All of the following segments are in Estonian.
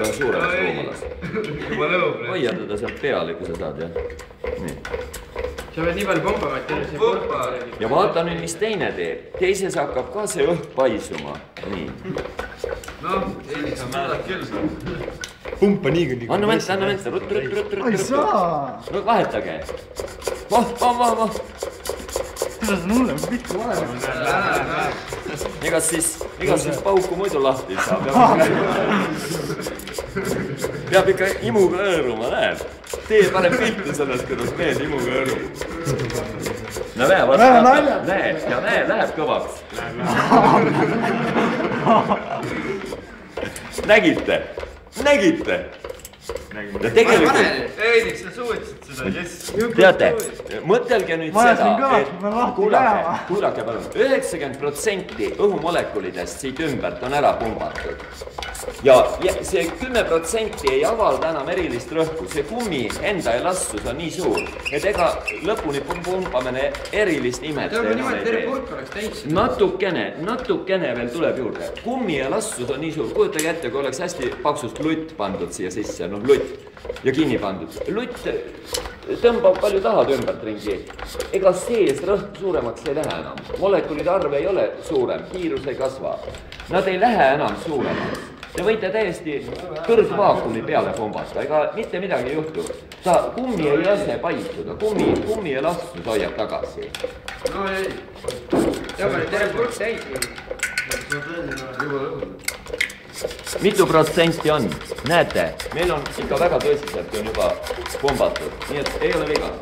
läheb suuremaks ruumalas. Hoia teda sealt peale, kui sa saad, jah. Nii. sa pead nii palju pompama, et teile see purpa. Ja vaata nüüd, mis teine teeb. Teises hakkab ka see õhk paisuma. Nii. Noh, eelis on määrad küll sul. Pumpa nii küll. Anna mente, rutt. Ai saa! No vahetage. Vah. Seda on hullem, kui pikku vahel. Ega siis pauku muidu lahti saab. Peab ikka imuga õõruma, näeb. Tee parem pilti sellest, kuidas mehed imuga õõruma. No näe, läheb kõvaks. Nägite? Ja tegelikult... Heidiks, sa suutsid seda, jess. Teate, mõtelge nüüd seda, et kuulake palun, 90% õhumolekulidest siit ümbert on ära pumbatud. Ja see 10% ei avalda enam erilist rõhku, see kummi enda elastsus on nii suur, et ega lõpuni pumpamine erilist imet enam ei tee. Natukene veel tuleb juurde. Kummi elastsus on nii suur, kujutage ette, kui oleks hästi paksust lutt pandud siia sisse, no lutt ja kinni pandud. Lutt tõmbab palju tahad ümbert ringi. Ega sees rõhk suuremaks ei lähe enam. Molekulide arv ei ole suurem, kiirus ei kasva. Nad ei lähe enam suuremaks. Te võite täiesti kõrgvaakumi peale pumbata, ega mitte midagi ei juhtu. Ta kummi ei lase paisuda, kummi elastsus hoiab tagasi. No ei. Tõmbale tere purk täis. Mitu protsenti on? Näete, meil on ikka väga tõsiselt on juba pumbatud, nii et ei ole viga.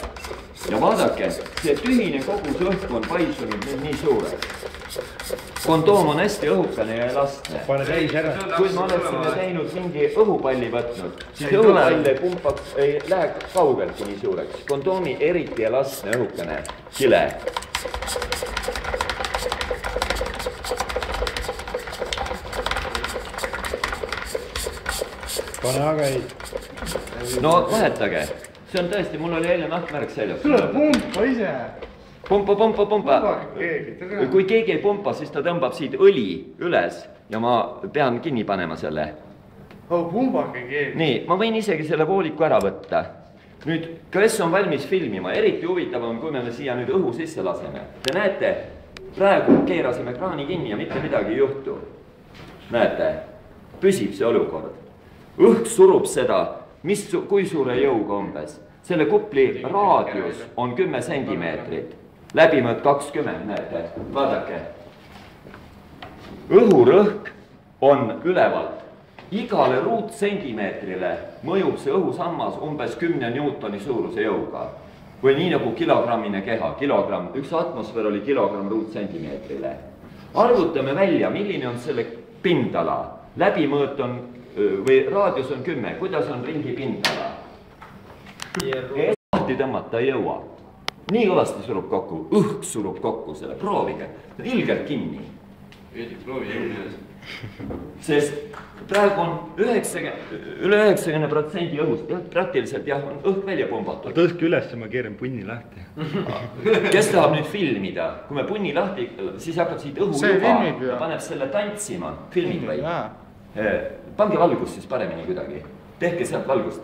Ja vaadake, see tühine kogus õhk on paisunud nii suureks. Kondoom on hästi õhukane ja elastne. Pane täis ära. Kui me oleksime teinud mingi õhupalli võtnud, siis õhupall ei lähe kaugeltki nii suureks. Kondoomi eriti elastne õhukane kile. Pane aga ei. No vahetage. See on tõesti, mul oli eile nahtmärk seljas. Tule pumpa ise. Pumpa. Kui keegi ei pumpa, siis ta tõmbab siit õli üles ja ma pean kinni panema selle. Pumbake keegi. Nii, ma võin isegi selle vooliku ära võtta. Nüüd, kes on valmis filmima? Eriti huvitav on, kui me siia nüüd õhu sisse laseme. Te näete, praegu keerasime kraani kinni ja mitte midagi ei juhtu. Näete, püsib see olukord. Õhk surub seda, kui suure jõuga umbes. Selle kupli raadius on 10 sentimeetrit. Läbimõõt 20, näete, vaadake. Õhurõhk on ülevalt. Igale ruutsentimeetrile mõjub see õhusammas umbes 10 newtoni suuruse jõuga. Või nii nagu kilogrammine keha, kilogramm, üks atmosfäär oli kilogramm ruutsentimeetrile. Arvutame välja, milline on selle pindala. Läbimõõt on, või raadius on 10, kuidas on ringi pindala? Lahti tõmmata ei jõua. Nii kõvasti surub kokku, õhk surub kokku selle, proovige, ilgelt kinni. Veidi proovi jõuni ees. Sest praegu on üle 90% õhust, praktiliselt jah, on õhk välja pumbatud. Tõstke üles, ma keeran punni lahti. Kes tahab nüüd filmida? Kui me punni lahti, siis hakkab siit õhu juba ja paneb selle tantsima. Filmid või? Pange valgust siis paremini kuidagi. Tehke sealt valgust,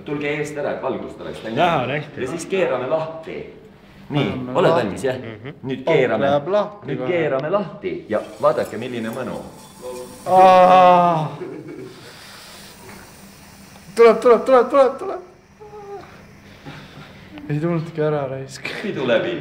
tulge eest ära, et valgust oleks. Näha on hästi. Ja siis keerame lahti. Nii, oled valmis, jah? Nüüd keerame lahti ja vaadake, milline mõnu. Tuleb. Ei tulnudki ära raisk. Pidu läbi.